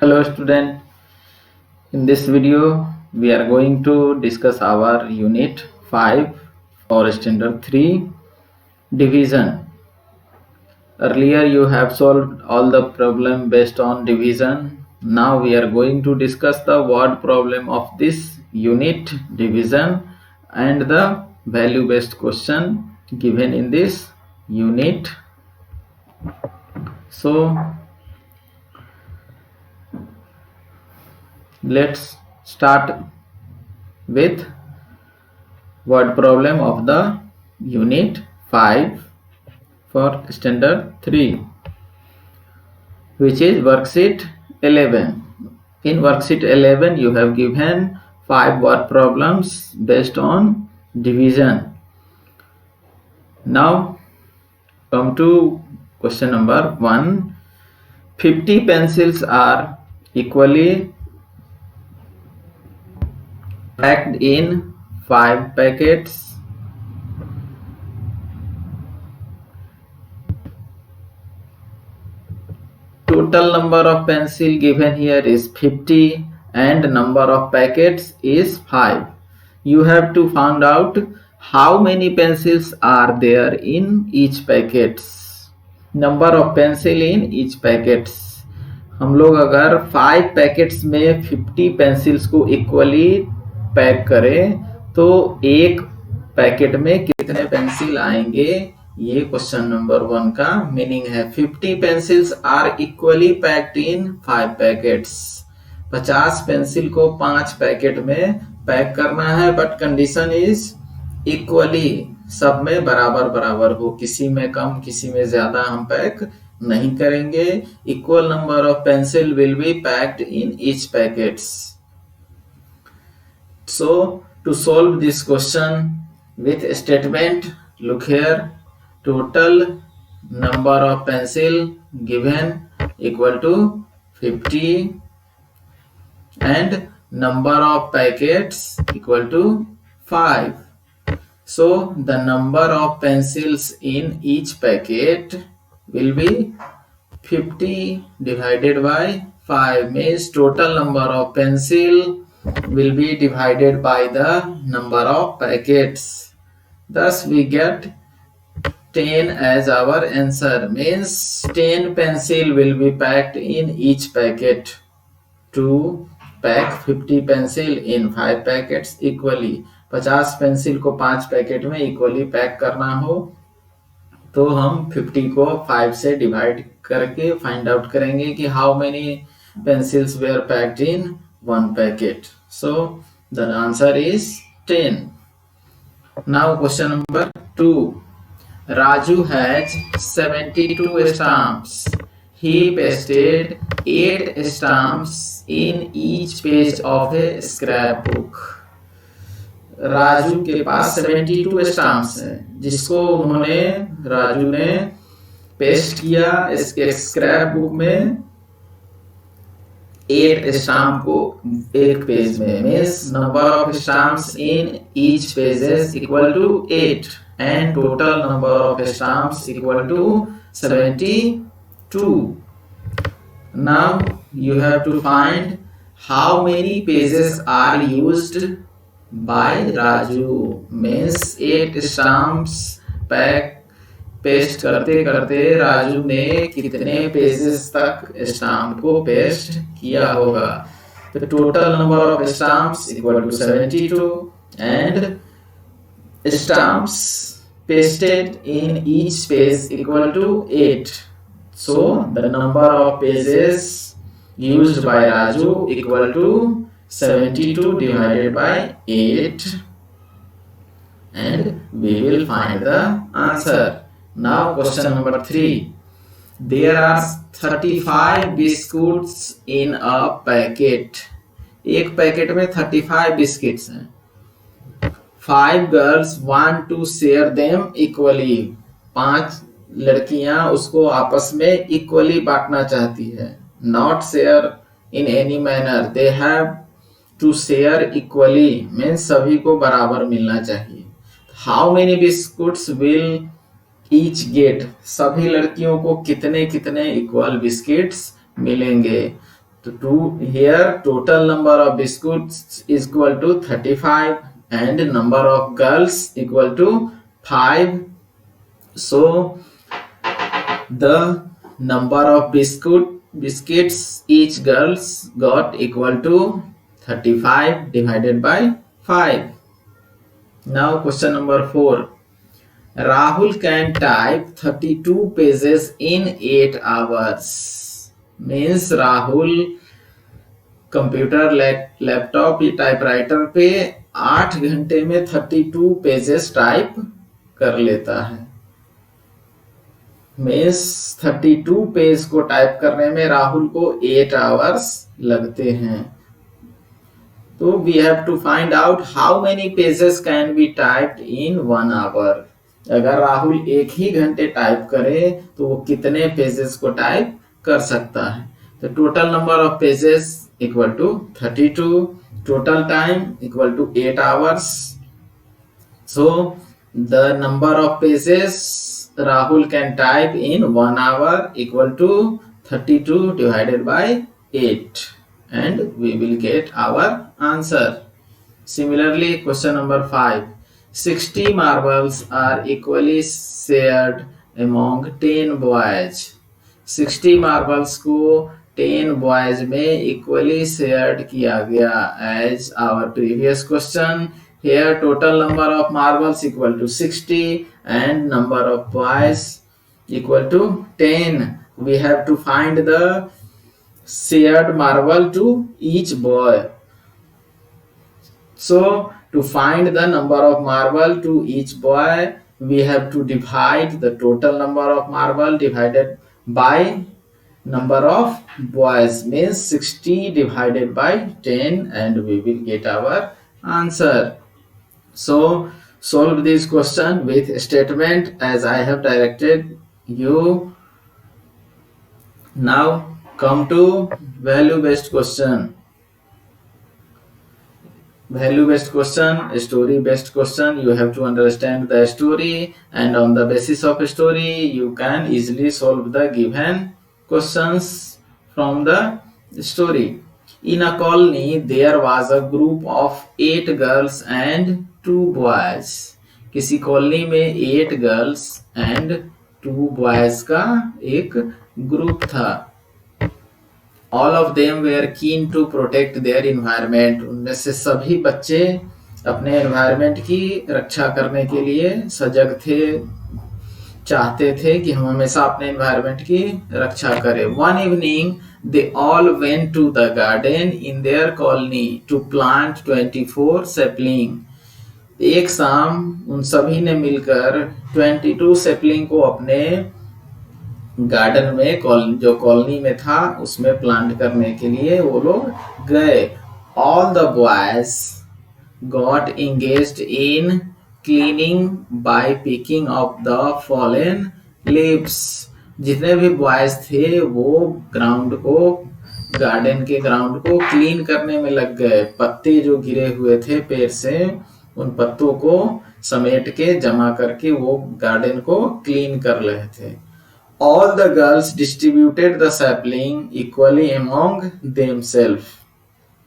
Hello student, in this video we are going to discuss our unit 5 for standard 3 division. Earlier you have solved all the problem based on division. Now we are going to discuss the word problem of this unit division and the value based question given in this unit. So let's start with word problem of the unit 5 for standard 3, which is worksheet 11. In worksheet 11 you have given 5 word problems based on division. Now come to question number 1. 50 pencils are equally packed in 5 packets. Total number of pencil given here is 50 and number of packets is 5. You have to find out how many pencils are there in each packets. Number of pencil in each packets. हम लोग अगर 5 packets में 50 pencils को equally pack करें तो एक packet में कितने पेंसिल आएंगे, ये क्वेश्चन नंबर 1 का मीनिंग है। 50 pencils are equally packed in 5 packets. 50 pencil को 5 पैकेट में पैक करना है, बट कंडीशन इज इक्वली, सब में बराबर बराबर हो, किसी में कम किसी में ज्यादा हम पैक नहीं करेंगे। Equal number of pencil will be packed in each packets. So to solve this question with statement, look here, total number of pencil given equal to 50 and number of packets equal to 5. So the number of pencils in each packet will be 50 divided by 5, means total number of pencil will be divided by the number of packets. Thus we get 10 as our answer, means 10 pencil will be packed in each packet. To pack 50 pencil in 5 packets equally, 50 pencil को 5 packet में equally pack करना हो तो हम 50 को 5 से divide करके find out करेंगे कि how many pencils were packed in 1 packet. So the answer is 10. Now question number 2. Raju has 72 stamps. He pasted 8 stamps in each page of a scrapbook. Raju के पास 72 स्टाम्प्स हैं जिसको राजू ने पेस्ट किया इसके scrap book में 8 stamp को एक page में, means number of stamps in each pages equal to 8 and total number of stamps equal to 72. Now you have to find how many pages are used by Raju, means 8 stamps paste करते करते राजू ने कितने pages तक stamp को paste किया होगा. तो total number of stamps equal to 72 and stamps pasted in each page equal to 8. So the number of pages used by Raju equal to 72 divided by 8 and we will find the answer. Now question number 3. There are 35 biscuits in a packet. एक packet में 35 biscuits हैं. 5 girls want to share them equally. 5 लड़कियां उसको आपस में equally बांटना चाहती है. Not share in any manner. They have to share equally, means सभी को बराबर मिलना चाहिए. How many biscuits will each get, सभी लड़कियों को कितने कितने इक्वल बिस्किट्स मिलेंगे. here total number of biscuits is equal to 35 and number of girls equal to 5. So the number of biscuits each girls got equal to 35 divided by 5. Now question number 4. Rahul can type 32 pages in 8 hours. Means Rahul computer laptop या typewriter पे 8 घंटे में 32 pages type कर लेता है. Means 32 page को type करने में राहुल को 8 आवर्स लगते हैं. तो we have to find out how many pages can be typed in 1 hour. अगर राहुल एक ही घंटे टाइप करे तो वो कितने पेजेस को टाइप कर सकता है. तो total number of pages equal to 32, total time equal to 8 hours. So the number of pages Rahul can type in 1 hour equal to 32 divided by 8 and we will get our answer. Similarly, question number 5. 60 marbles are equally shared among 10 boys. 60 marbles को 10 boys में equally shared किया गया. As our previous question, here total number of marbles equal to 60 and number of boys equal to 10. We have to find the shared marble to each boy. So to find the number of marble to each boy, we have to divide the total number of marble divided by number of boys, means 60 divided by 10 and we will get our answer. So solve this question with statement as I have directed you. Now come to value based question. Value based question, story based question. You have to understand the story and on the basis of story you can easily solve the given questions from the story. In a colony there was a group of 8 girls and 2 boys. किसी colony में 8 girls and 2 boys का एक group था. All of them were keen to protect their environment. उनमें से सभी बच्चे अपने एनवायरनमेंट की रक्षा करने के लिए सजग थे, चाहते थे कि हम हमेशा अपने एनवायरनमेंट की रक्षा करें. One evening they all went to the garden in their colony to plant 24 sapling. एक शाम उन सभी ने मिलकर 22 सैपलिंग को अपने गार्डन में जो कॉलोनी में था उसमें प्लांट करने के लिए वो लोग गए. All the boys got engaged in cleaning by picking of the fallen leaves. जितने भी बॉयज थे वो गार्डन के ग्राउंड को क्लीन करने में लग गए. पत्ते जो गिरे हुए थे पेड़ से उन पत्तों को समेट के जमा करके वो गार्डन को क्लीन कर रहे थे. All the girls distributed the sapling equally among themselves.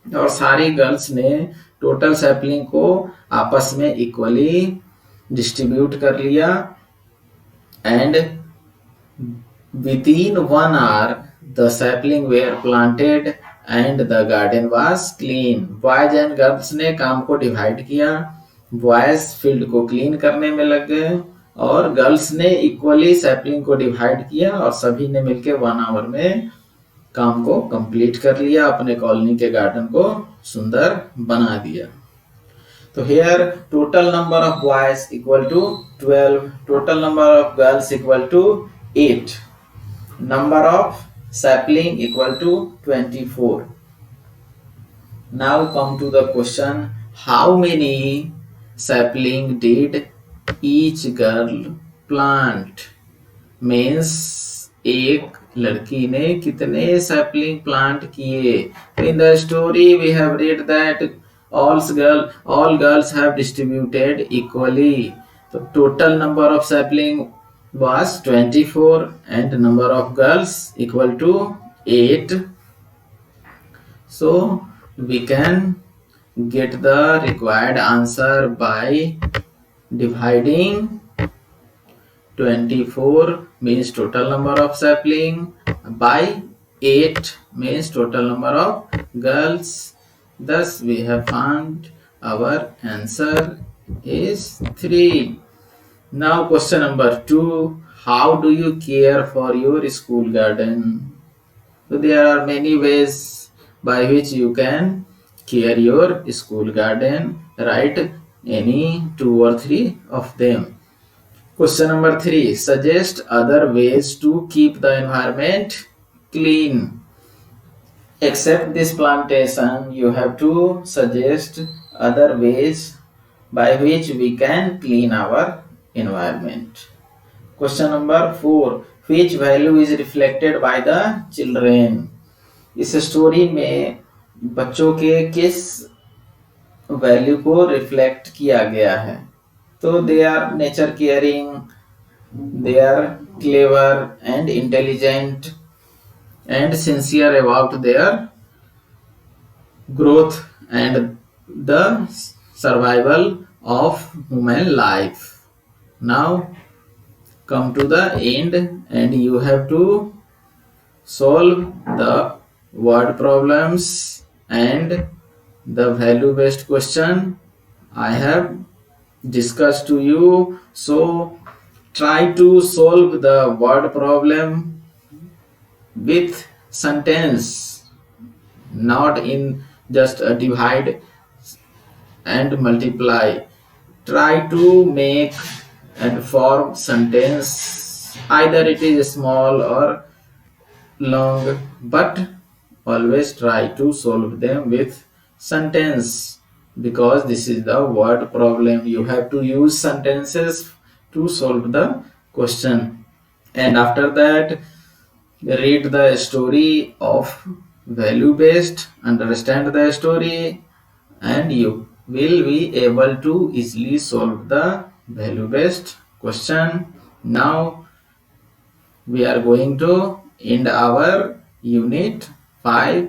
और सारी गर्ल्स ने टोटल सैपलिंग को आपस में इक्वली डिस्ट्रीब्यूट कर लिया. And within 1 hour the sapling were planted and the garden was clean. Boys and girls ने काम को डिवाइड किया. बॉयज फील्ड को क्लीन करने में लग गए और गर्ल्स ने इक्वली सैपलिंग को डिवाइड किया और सभी ने मिलकर 1 आवर में काम को कंप्लीट कर लिया, अपने कॉलोनी के गार्डन को सुंदर बना दिया. तो here total number of boys equal to 12, total number of girls equal to 8, number of sapling equal to 24. Now come to the question, how many sapling did each girl plant. Means एक लड़की ने कितने sapling plant किए. In the story we have read that all girls have distributed equally. तो total number of sapling was 24 and number of girls equal to 8. So we can get the required answer by dividing 24 means total number of sapling by 8 means total number of girls. Thus we have found our answer is 3. Now question number 2. How do you care for your school garden? So there are many ways by which you can care your school garden. Write any 2 or 3 of them. Question number 3. Suggest other ways to keep the environment clean. Except this plantation, you have to suggest other ways by which we can clean our environment. Question number 4. Which value is reflected by the children? इस story में बच्चों के किस value को reflect किया गया है? तो they are nature caring, they are clever and intelligent and sincere about their growth and the survival of human life. Now come to the end and you have to solve the word problems and the value based question I have discussed to you. So try to solve the word problem with sentence, not in just a divide and multiply. Try to make and form sentence, either it is small or long, but always try to solve them with sentence, because this is the word problem. You have to use sentences to solve the question. And after that, read the story of value based, understand the story, and you will be able to easily solve the value based question. Now we are going to end our unit 5.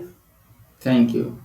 Thank you.